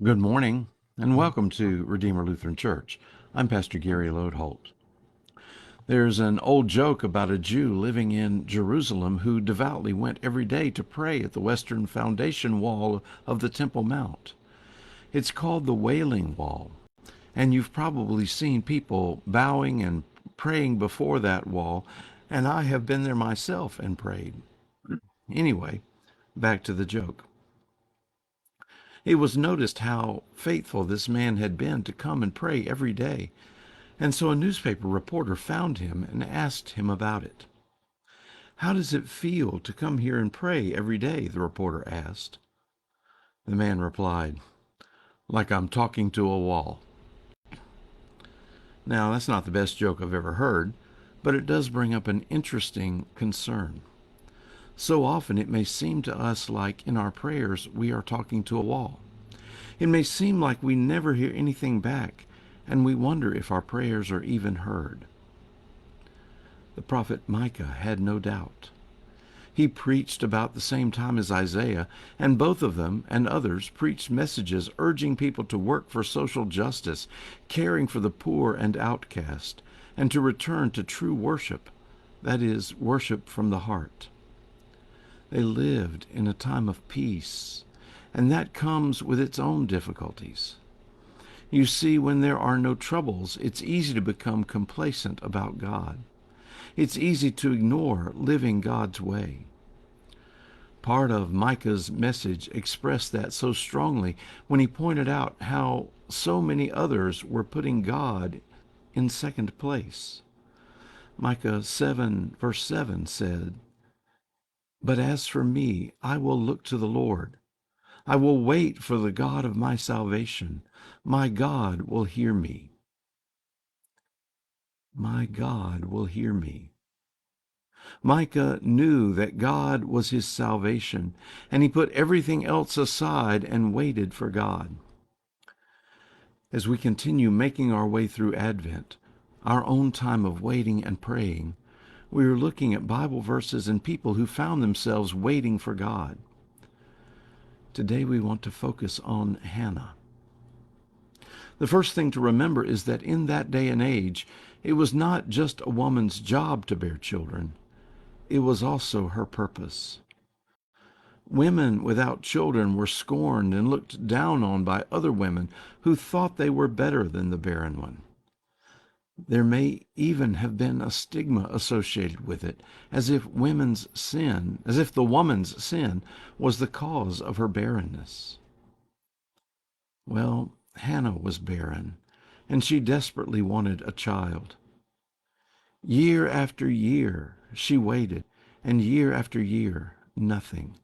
Good morning, and welcome to Redeemer Lutheran Church. I'm Pastor Gary Lodeholt. There's an old joke about a Jew living in Jerusalem who devoutly went every day to pray at the western foundation wall of the Temple Mount. It's called the Wailing Wall, and you've probably seen people bowing and praying before that wall, and I have been there myself and prayed. Anyway, back to the joke. It was noticed how faithful this man had been to come and pray every day, and so a newspaper reporter found him and asked him about it. "How does it feel to come here and pray every day?" the reporter asked. The man replied, "Like I'm talking to a wall." Now, that's not the best joke I've ever heard, but it does bring up an interesting concern. So often it may seem to us like in our prayers we are talking to a wall. It may seem like we never hear anything back, and we wonder if our prayers are even heard. The prophet Micah had no doubt. He preached about the same time as Isaiah, and both of them and others preached messages urging people to work for social justice, caring for the poor and outcast, and to return to true worship, that is, worship from the heart. They lived in a time of peace, and that comes with its own difficulties. You see, when there are no troubles, it's easy to become complacent about God. It's easy to ignore living God's way. Part of Micah's message expressed that so strongly when he pointed out how so many others were putting God in second place. Micah 7, verse 7 said, "But as for me, I will look to the Lord. I will wait for the God of my salvation. My God will hear me." My God will hear me. Micah knew that God was his salvation, and he put everything else aside and waited for God. As we continue making our way through Advent, our own time of waiting and praying, we are looking at Bible verses and people who found themselves waiting for God. Today we want to focus on Hannah. The first thing to remember is that in that day and age, it was not just a woman's job to bear children. It was also her purpose. Women without children were scorned and looked down on by other women who thought they were better than the barren one. There may even have been a stigma associated with it, as if the woman's sin was the cause of her barrenness. Well, Hannah was barren, and she desperately wanted a child. Year after year she waited, and year after year nothing.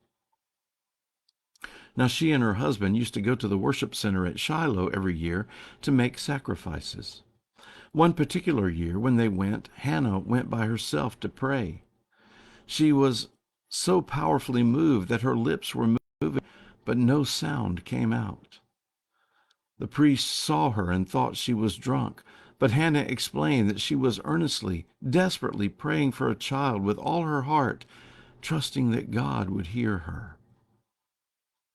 Now she and her husband used to go to the worship center at Shiloh every year to make sacrifices. One particular year when they went, Hannah went by herself to pray. She was so powerfully moved that her lips were moving, but no sound came out. The priest saw her and thought she was drunk, but Hannah explained that she was earnestly, desperately praying for a child with all her heart, trusting that God would hear her.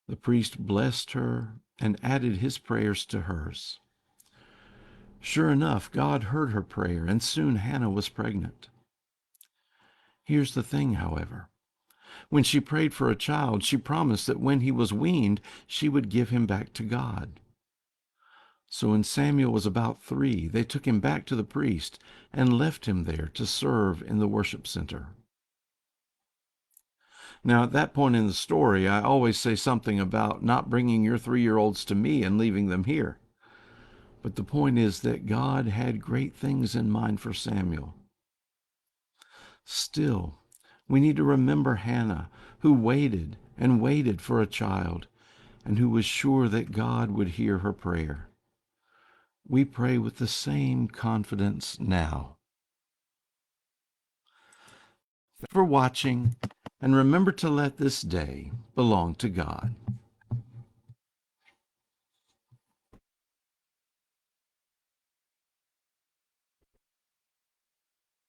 The priest blessed her and added his prayers to hers. Sure enough, God heard her prayer, and soon Hannah was pregnant. Here's the thing, however. When she prayed for a child, she promised that when he was weaned, she would give him back to God. So when Samuel was about 3, they took him back to the priest and left him there to serve in the worship center. Now, at that point in the story, I always say something about not bringing your 3-year-olds to me and leaving them here. But the point is that God had great things in mind for Samuel. Still, we need to remember Hannah, who waited and waited for a child, and who was sure that God would hear her prayer. We pray with the same confidence now. Thanks for watching, and remember to let this day belong to God.